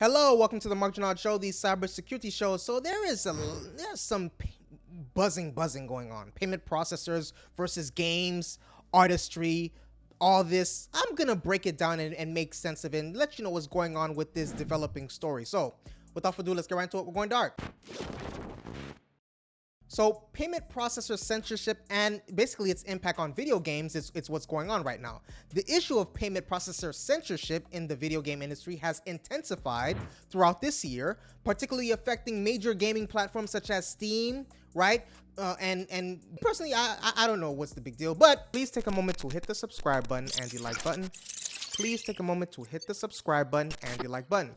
Hello, welcome to the Mark Janard Show, the cybersecurity show. So there's some buzzing going on. Payment processors versus games, artistry, all this. I'm gonna break it down and make sense of it and let you know what's going on with this developing story. So without further ado, let's get right into it. We're going dark. So payment processor censorship and basically its impact on video games it's what's going on right now. The issue of payment processor censorship in the video game industry has intensified throughout this year, particularly affecting major gaming platforms such as Steam, right? And personally, I don't know what's the big deal, but please take a moment to hit the subscribe button and the like button. Please take a moment to hit the subscribe button and the like button.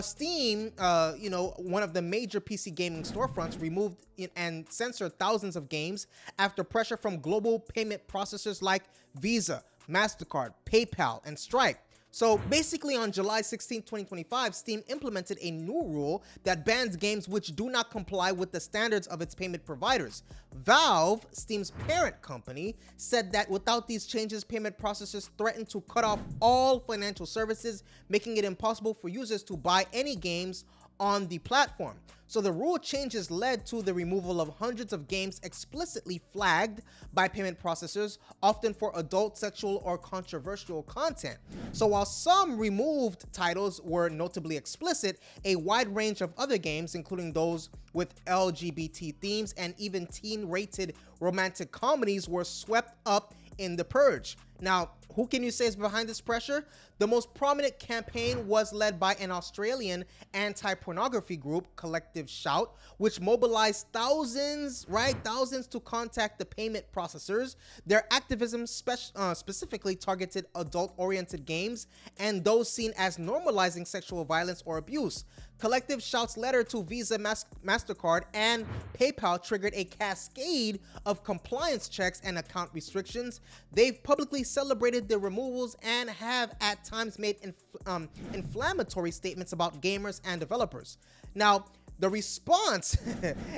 Steam, one of the major PC gaming storefronts, removed and censored thousands of games after pressure from global payment processors like Visa, MasterCard, PayPal, and Stripe. So basically on July 16, 2025, Steam implemented a new rule that bans games which do not comply with the standards of its payment providers. Valve, Steam's parent company, said that without these changes, payment processors threaten to cut off all financial services, making it impossible for users to buy any games on the platform. So the rule changes led to the removal of hundreds of games explicitly flagged by payment processors, often for adult, sexual, or controversial content. So while some removed titles were notably explicit, a wide range of other games, including those with LGBT themes and even teen-rated romantic comedies, were swept up in the purge. Now, who can you say is behind this pressure? The most prominent campaign was led by an Australian anti-pornography group, Collective Shout, which mobilized thousands to contact the payment processors. Their activism specifically targeted adult-oriented games and those seen as normalizing sexual violence or abuse. Collective Shout's letter to Visa, MasterCard, and PayPal triggered a cascade of compliance checks and account restrictions. They've publicly celebrated the removals and have at times made inflammatory statements about gamers and developers. Now, the response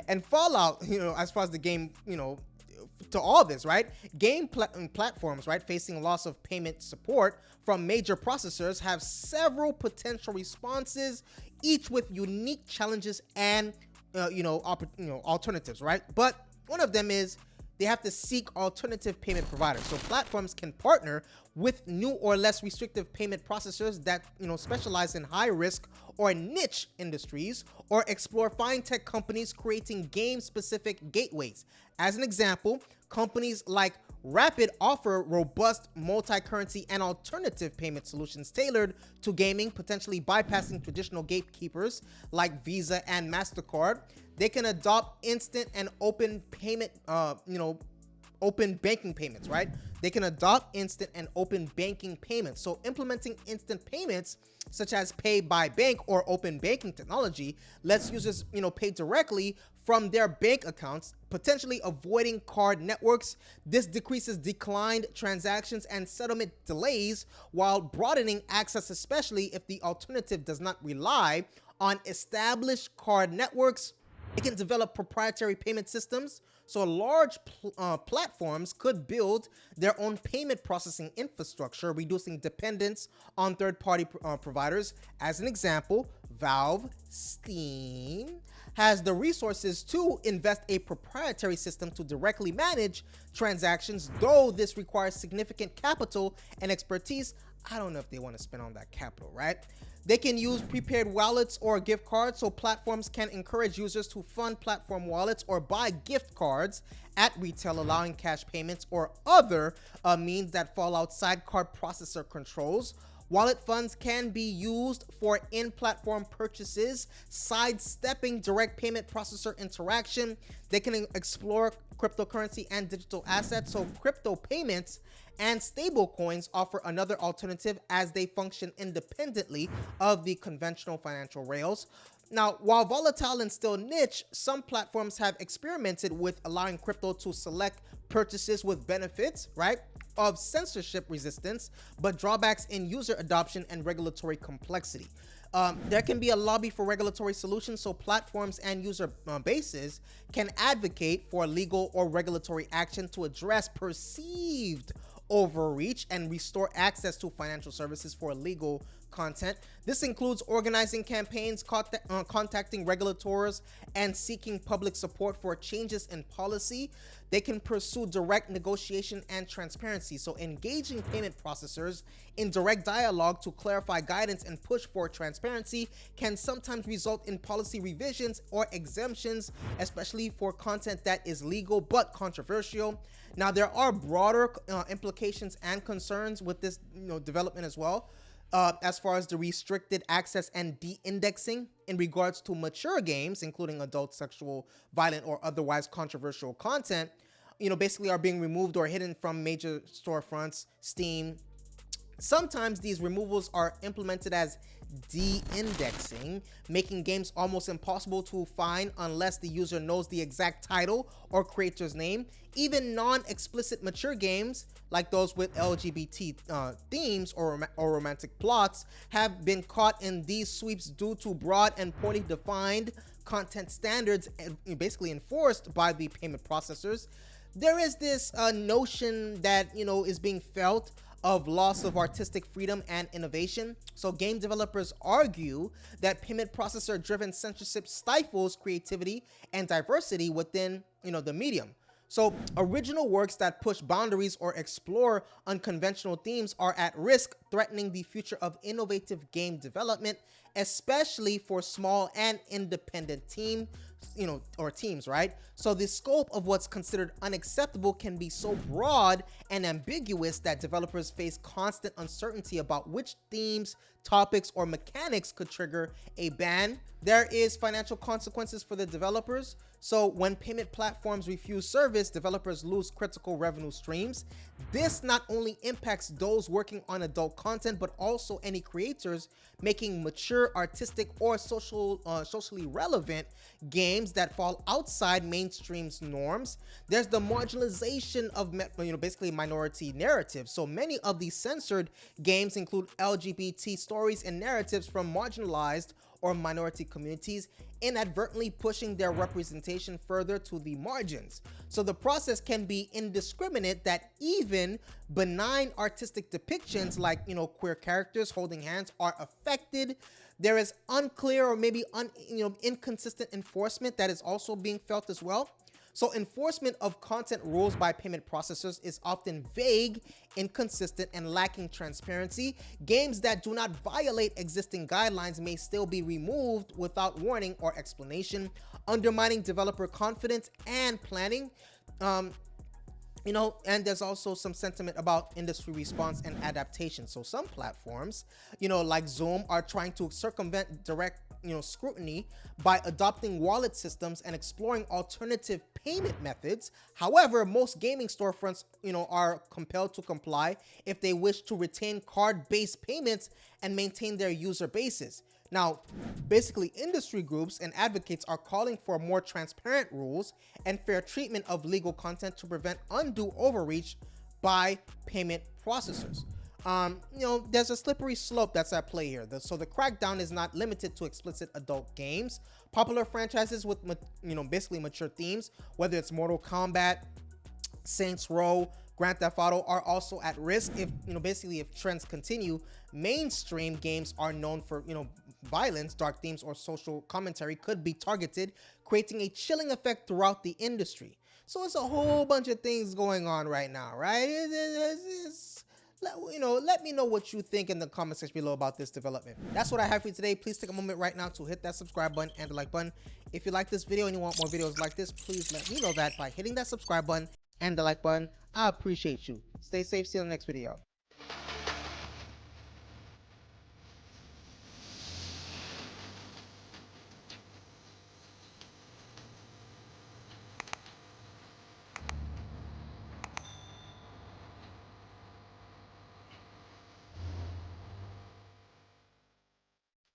and fallout, as far as the game, to all this, right? Game platforms, right, facing loss of payment support from major processors have several potential responses, each with unique challenges and alternatives, right? But one of them is they have to seek alternative payment providers. So platforms can partner with new or less restrictive payment processors that specialize in high risk or niche industries, or explore fintech companies creating game-specific gateways. As an example, companies like Rapid offer robust multi-currency and alternative payment solutions tailored to gaming, potentially bypassing traditional gatekeepers like Visa and MasterCard. They can adopt instant and open payment, open banking payments, right? They can adopt instant and open banking payments. So implementing instant payments such as pay by bank or open banking technology lets users, pay directly from their bank accounts, potentially avoiding card networks. This decreases declined transactions and settlement delays while broadening access, especially if the alternative does not rely on established card networks. It can develop proprietary payment systems, so large platforms could build their own payment processing infrastructure, reducing dependence on third-party providers. As an example, Valve, Steam has the resources to invest a proprietary system to directly manage transactions, though this requires significant capital and expertise. I don't know if they want to spend on that capital, right? They can use prepaid wallets or gift cards, so platforms can encourage users to fund platform wallets or buy gift cards at retail, allowing cash payments or other means that fall outside card processor controls. Wallet funds can be used for in-platform purchases, sidestepping direct payment processor interaction. They can explore cryptocurrency and digital assets, so crypto payments and stablecoins offer another alternative as they function independently of the conventional financial rails. Now, while volatile and still niche, some platforms have experimented with allowing crypto to select purchases with benefits, right, of censorship resistance, but drawbacks in user adoption and regulatory complexity. There can be a lobby for regulatory solutions, so platforms and user bases can advocate for legal or regulatory action to address perceived overreach and restore access to financial services for legal content. This includes organizing campaigns, contacting regulators, and seeking public support for changes in policy. They can pursue direct negotiation and transparency. So engaging payment processors in direct dialogue to clarify guidance and push for transparency can sometimes result in policy revisions or exemptions, especially for content that is legal but controversial. Now, there are broader implications and concerns with this development as well, as far as the restricted access and de-indexing in regards to mature games, including adult, sexual, violent, or otherwise controversial content, basically are being removed or hidden from major storefronts, Steam. Sometimes these removals are implemented as de-indexing, making games almost impossible to find unless the user knows the exact title or creator's name. Even non-explicit mature games, like those with LGBT themes or romantic plots, have been caught in these sweeps due to broad and poorly defined content standards basically enforced by the payment processors. There is this notion that is being felt of loss of artistic freedom and innovation. So game developers argue that payment processor driven censorship stifles creativity and diversity within the medium. So original works that push boundaries or explore unconventional themes are at risk, threatening the future of innovative game development, especially for small and independent teams, right? So the scope of what's considered unacceptable can be so broad and ambiguous that developers face constant uncertainty about which themes, topics, or mechanics could trigger a ban. There is financial consequences for the developers. So when payment platforms refuse service, developers lose critical revenue streams. This not only impacts those working on adult content, but also any creators making mature, artistic, or socially relevant games that fall outside mainstream's norms. There's the marginalization of basically minority narratives. So many of these censored games include LGBT stories and narratives from marginalized or minority communities, inadvertently pushing their representation further to the margins. So the process can be indiscriminate, that even benign artistic depictions like queer characters holding hands are affected. There is unclear or maybe inconsistent enforcement that is also being felt as well. So enforcement of content rules by payment processors is often vague, inconsistent, and lacking transparency. Games that do not violate existing guidelines may still be removed without warning or explanation, undermining developer confidence and planning. And there's also some sentiment about industry response and adaptation. So some platforms, like Zoom, are trying to circumvent direct scrutiny by adopting wallet systems and exploring alternative payment methods. However, most gaming storefronts are compelled to comply if they wish to retain card-based payments and maintain their user bases. Now, basically, industry groups and advocates are calling for more transparent rules and fair treatment of legal content to prevent undue overreach by payment processors. There's a slippery slope that's at play here. So the crackdown is not limited to explicit adult games. Popular franchises with, basically mature themes, whether it's Mortal Kombat, Saints Row, Grand Theft Auto, are also at risk if, basically if trends continue. Mainstream games are known for, violence, dark themes, or social commentary could be targeted, creating a chilling effect throughout the industry. So it's a whole bunch of things going on right now, right? Let me know what you think in the comment section below about this development. That's what I have for you today. Please take a moment right now to hit that subscribe button and the like button. If you like this video and you want more videos like this, please let me know that by hitting that subscribe button and the like button. I appreciate you. Stay safe. See you in the next video.